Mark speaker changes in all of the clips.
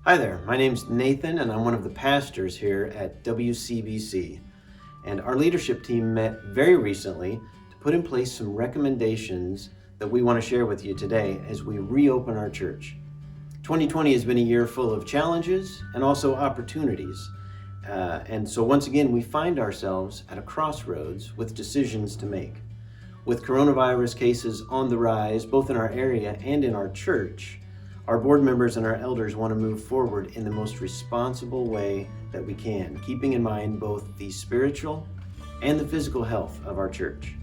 Speaker 1: Hi there, my name's Nathan and I'm one of the pastors here at WCBC. And our leadership team met very recently to put in place some recommendations that we want to share with you today as we reopen our church. 2020 has been a year full of challenges and also opportunities. And so once again, we find ourselves at a crossroads with decisions to make. With coronavirus cases on the rise, both in our area and in our church, our board members and our elders want to move forward in the most responsible way that we can, keeping in mind both the spiritual and the physical health of our church.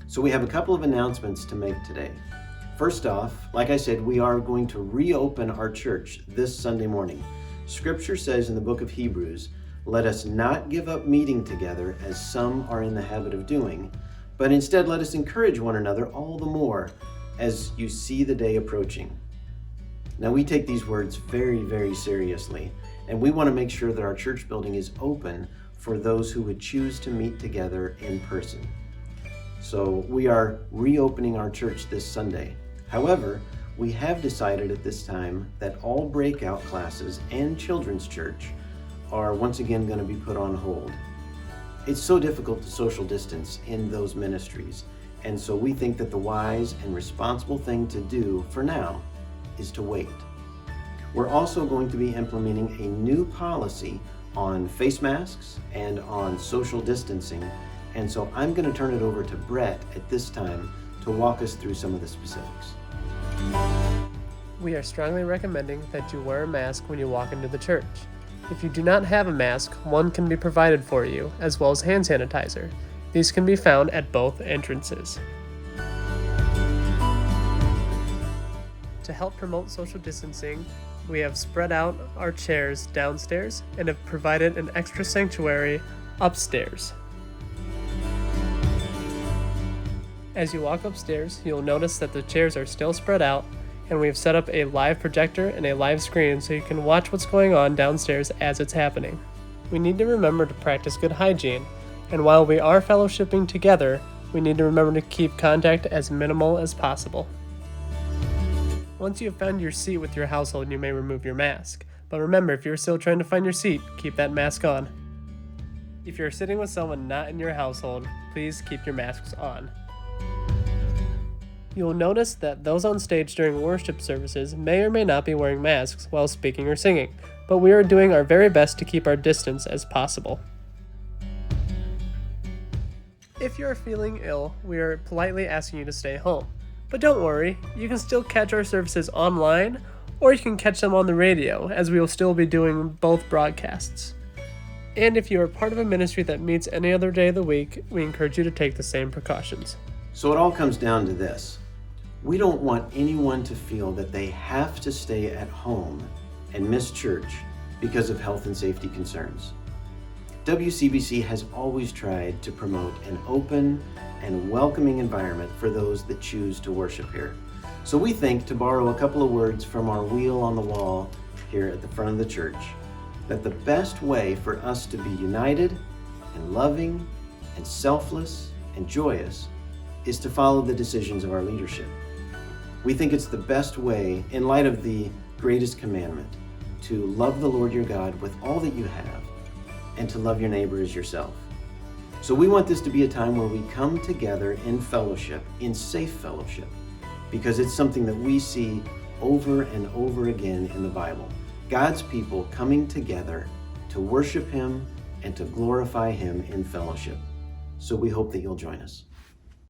Speaker 1: So we have a couple of announcements to make today. First off, like I said, we are going to reopen our church this Sunday morning. Scripture says in the book of Hebrews, "Let us not give up meeting together as some are in the habit of doing, but instead let us encourage one another all the more as you see the day approaching." Now we take these words very, very seriously, and we want to make sure that our church building is open for those who would choose to meet together in person. So we are reopening our church this Sunday. However, we have decided at this time that all breakout classes and children's church are once again going to be put on hold. It's so difficult to social distance in those ministries, and so we think that the wise and responsible thing to do for now is to wait. We're also going to be implementing a new policy on face masks and on social distancing, and so I'm going to turn it over to Brett at this time to walk us through some of the specifics.
Speaker 2: We are strongly recommending that you wear a mask when you walk into the church. If you do not have a mask, one can be provided for you, as well as hand sanitizer. These can be found at both entrances. To help promote social distancing, we have spread out our chairs downstairs and have provided an extra sanctuary upstairs. As you walk upstairs, you'll notice that the chairs are still spread out, and we've set up a live projector and a live screen so you can watch what's going on downstairs as it's happening. We need to remember to practice good hygiene, and while we are fellowshipping together, we need to remember to keep contact as minimal as possible. Once you have found your seat with your household, you may remove your mask. But remember, if you're still trying to find your seat, keep that mask on. If you're sitting with someone not in your household, please keep your masks on. You will notice that those on stage during worship services may or may not be wearing masks while speaking or singing, but we are doing our very best to keep our distance as possible. If you are feeling ill, we are politely asking you to stay home. But don't worry, you can still catch our services online, or you can catch them on the radio, as we will still be doing both broadcasts. And if you are part of a ministry that meets any other day of the week, we encourage you to take the same precautions.
Speaker 1: So it all comes down to this. We don't want anyone to feel that they have to stay at home and miss church because of health and safety concerns. WCBC has always tried to promote an open and welcoming environment for those that choose to worship here. So we think, to borrow a couple of words from our wheel on the wall here at the front of the church, that the best way for us to be united and loving and selfless and joyous is to follow the decisions of our leadership. We think it's the best way, in light of the greatest commandment, to love the Lord your God with all that you have and to love your neighbor as yourself. So we want this to be a time where we come together in fellowship, in safe fellowship, because it's something that we see over and over again in the Bible. God's people coming together to worship Him and to glorify Him in fellowship. So we hope that you'll join us.